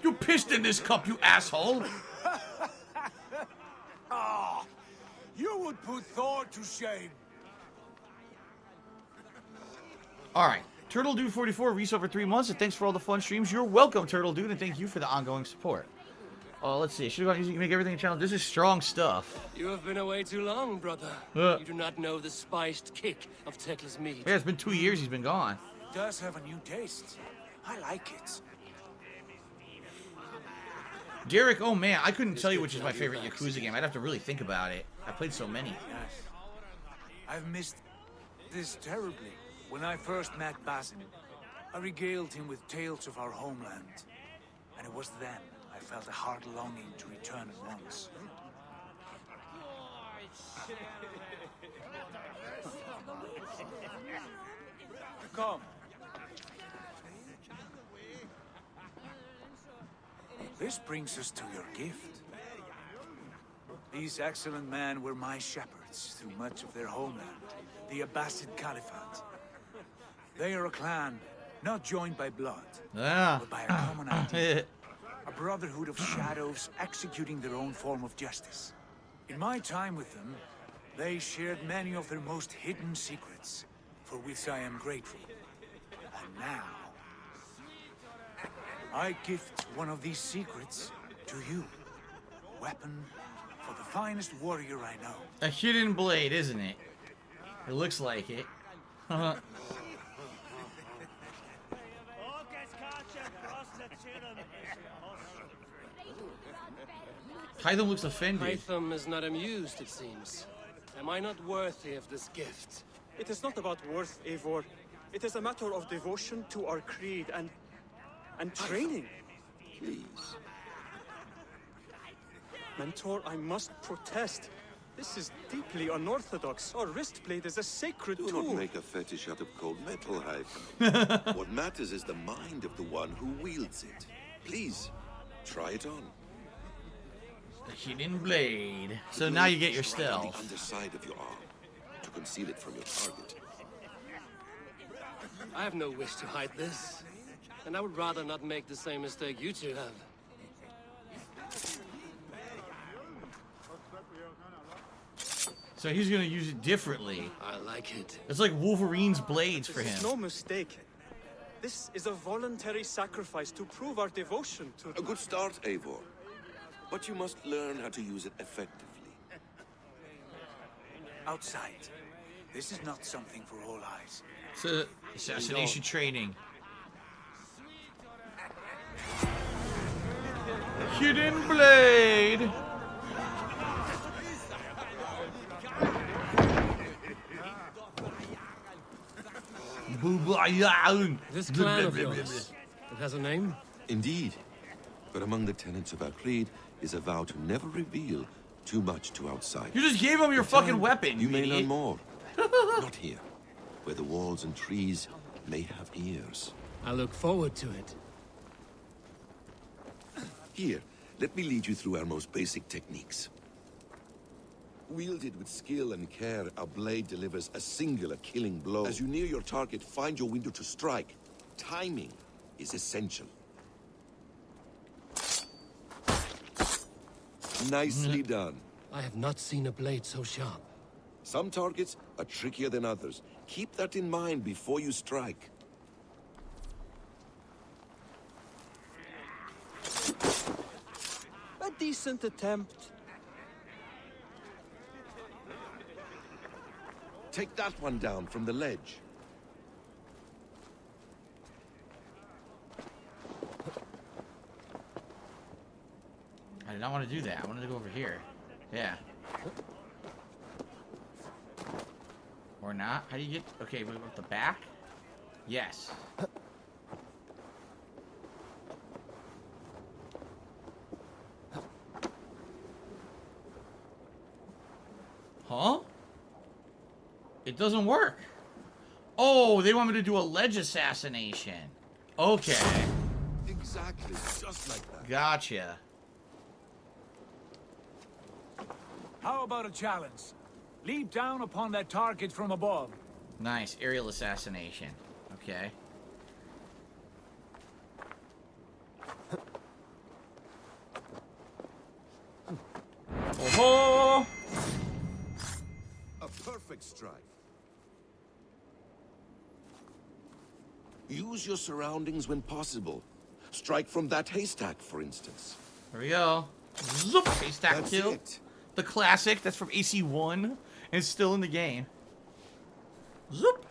You pissed in this cup, you asshole! Ah, you would put Thor to shame. Alright. Turtle Dude 44 resub for 3 months, and thanks for all the fun streams. You're welcome, Turtle Dude, and thank you for the ongoing support. Let's see. Should have gone easy to make everything a channel. This is strong stuff. You have been away too long, brother. You do not know the spiced kick of Tekla's meat. Yeah, it's been 2 years he's been gone. It does have a new taste. I like it. Derek, oh man, I couldn't tell you which is my favorite Yakuza game. I'd have to really think about it. I played so many. Yes. I've missed this terribly. When I first met Basim, I regaled him with tales of our homeland. And it was then I felt a heart longing to return at once. Come. This brings us to your gift. These excellent men were my shepherds through much of their homeland, the Abbasid Caliphate. They are a clan, not joined by blood, but by a common idea. A brotherhood of shadows executing their own form of justice. In my time with them, they shared many of their most hidden secrets, for which I am grateful. And now, I gift one of these secrets to you. A weapon for the finest warrior I know. A hidden blade, isn't it? It looks like it. Hytham looks offended. Hytham is not amused, it seems. Am I not worthy of this gift? It is not about worth, Eivor. It is a matter of devotion to our creed and training. Please. Mentor, I must protest. This is deeply unorthodox. Our wrist blade is a sacred Do tool. not make a fetish out of cold metal, Hytham. What matters is the mind of the one who wields it. Please, try it on. The hidden blade. So now you get your Try on stealth. the underside of your arm to conceal it from your target. I have no wish to hide this. And I would rather not make the same mistake you two have. So he's gonna use it differently. I like it. It's like Wolverine's blades for This him. is no mistake. This is a voluntary sacrifice to prove our devotion to... A good start, Eivor. But you must learn how to use it effectively. Outside. This is not something for all eyes. It's a assassination training. Hidden blade. This clan of yours, it has a name? Indeed. But among the tenets of our creed is a vow to never reveal too much to outsiders. You just gave him your fucking weapon, You may idiot. learn more. Not here, where the walls and trees may have ears. I look forward to it. Here, let me lead you through our most basic techniques. Wielded with skill and care, our blade delivers a singular killing blow. As you near your target, find your window to strike. Timing is essential. Nicely done. I have not seen a blade so sharp. Some targets are trickier than others. Keep that in mind before you strike. A decent attempt. Take that one down from the ledge. I did not want to do that. I wanted to go over here. Yeah. Or not? How do you get... Okay, we go up the back? Yes. Huh? It doesn't work. Oh, they want me to do a ledge assassination. Okay. Exactly, just like that. Gotcha. How about a challenge? Leap down upon that target from above. Nice. Aerial assassination. Okay. Oh-ho! A perfect strike. Use your surroundings when possible. Strike from that haystack, for instance. There we go. Zoop! Haystack That's kill. it. The classic. That's from AC1. And it's still in the game. Zoop!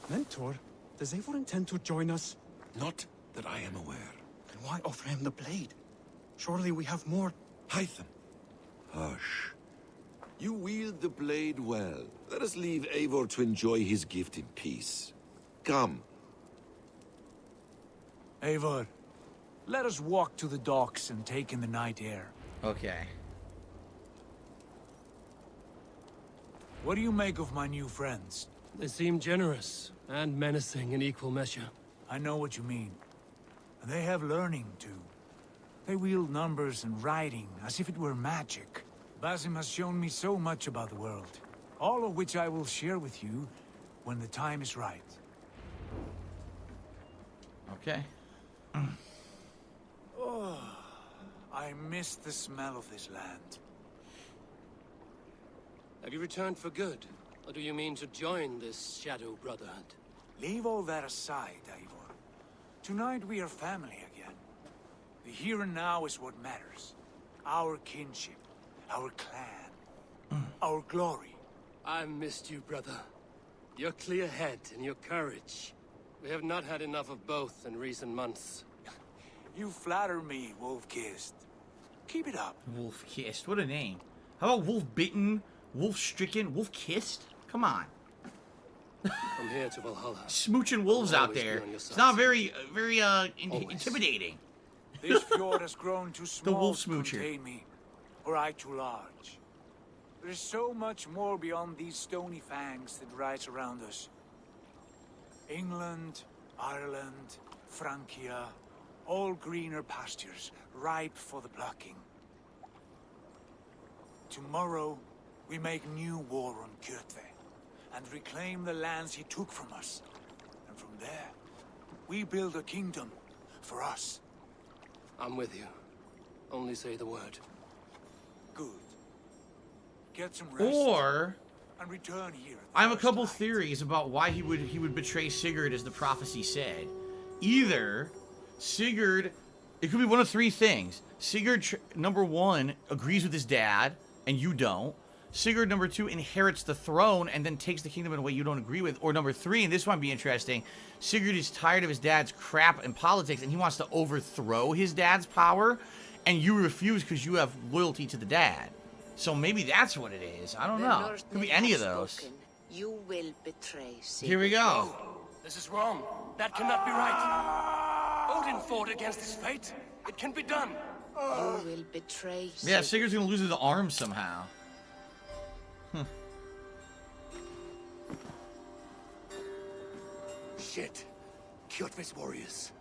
Mentor, does Eivor intend to join us? Not that I am aware. Then why offer him the blade? Surely we have more... Hytham. Hush. You wield the blade well. Let us leave Eivor to enjoy his gift in peace. Come. Eivor, let us walk to the docks and take in the night air. Okay. What do you make of my new friends? They seem generous and menacing in equal measure. I know what you mean. And they have learning, too. They wield numbers and writing as if it were magic. Basim has shown me so much about the world, all of which I will share with you when the time is right. Okay. Oh, I miss the smell of this land. Have you returned for good? Or do you mean to join this Shadow Brotherhood? Leave all that aside, Eivor. Tonight we are family again. The here and now is what matters. Our kinship, our clan, our glory. I've missed you, brother. Your clear head and your courage. We have not had enough of both in recent months. You flatter me, Wolf-Kissed. Keep it up. Wolf-Kissed. What a name. How about Wolf-Bitten, Wolf-Stricken, Wolf-Kissed? Come on. From here to Valhalla. Smooching wolves I'll out always be there. on your It's side. not very intimidating. This fjord has grown too small wolf to smoocher. contain me, or I too large. There is so much more beyond these stony fangs that rise around us. England, Ireland, Francia, all greener pastures, ripe for the plucking. Tomorrow, we make new war on Kjotve, and reclaim the lands he took from us. And from there, we build a kingdom for us. I'm with you. Only say the word. Good. Get some rest. Or and return here. I have a couple theories about why he would betray Sigurd as the prophecy said. Either Sigurd, it could be one of three things. Sigurd, number one, agrees with his dad, and you don't. Sigurd, number two, inherits the throne and then takes the kingdom in a way you don't agree with. Or number three, and this might be interesting, Sigurd is tired of his dad's crap in politics and he wants to overthrow his dad's power, and you refuse because you have loyalty to the dad. So maybe that's what it is. I don't know. Could be any of those. You will betray Sigurd. Here we go. This is wrong. That cannot be right. Odin fought against his fate. It can be done. You will betray Sigurd. Yeah, Sigurd's gonna lose his arm somehow. Shit. Kjotve's warriors.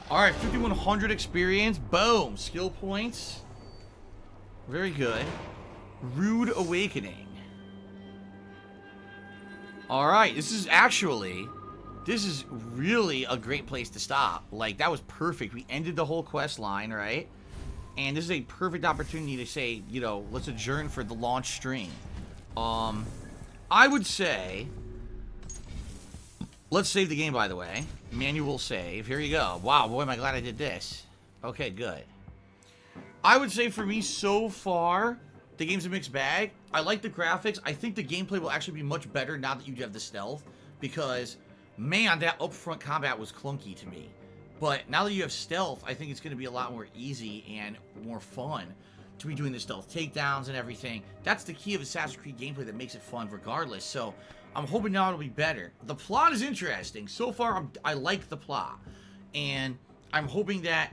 Alright, 5100 experience. Boom. Skill points. Very good. Rude Awakening. Alright, this is really a great place to stop. Like, that was perfect. We ended the whole quest line, right? And this is a perfect opportunity to say, you know, let's adjourn for the launch stream. I would say, let's save the game, by the way. Manual save. Here you go. Wow, boy, am I glad I did this. Okay, good. I would say for me, so far, the game's a mixed bag. I like the graphics. I think the gameplay will actually be much better now that you have the stealth. Because, man, that upfront combat was clunky to me. But now that you have stealth, I think it's going to be a lot more easy and more fun to be doing the stealth takedowns and everything. That's the key of Assassin's Creed gameplay that makes it fun regardless. So, I'm hoping now it'll be better. The plot is interesting. So far, I like the plot. And I'm hoping that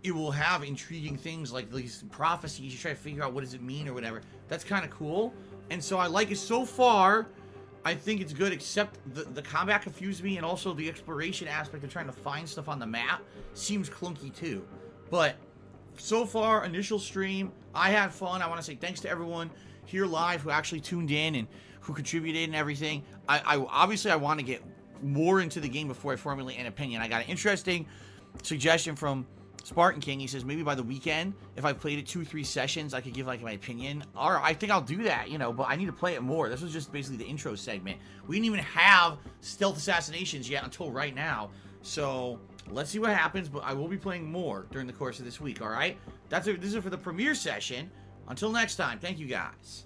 it will have intriguing things like these prophecies. You try to figure out what does it mean or whatever. That's kind of cool. And so I like it so far. I think it's good, except the combat confused me, and also the exploration aspect of trying to find stuff on the map seems clunky too. But so far, initial stream, I had fun. I want to say thanks to everyone here live who actually tuned in and who contributed and everything. I obviously I want to get more into the game before I formulate an opinion. I got an interesting suggestion from Spartan King. He says maybe by the weekend, if I played it 2-3 sessions, I could give like my opinion. Or I think I'll do that, you know, but I need to play it more. This was just basically the intro segment. We didn't even have stealth assassinations yet until right now. So let's see what happens, but I will be playing more during the course of this week, all right? This is it for the premiere session. Until next time, thank you guys.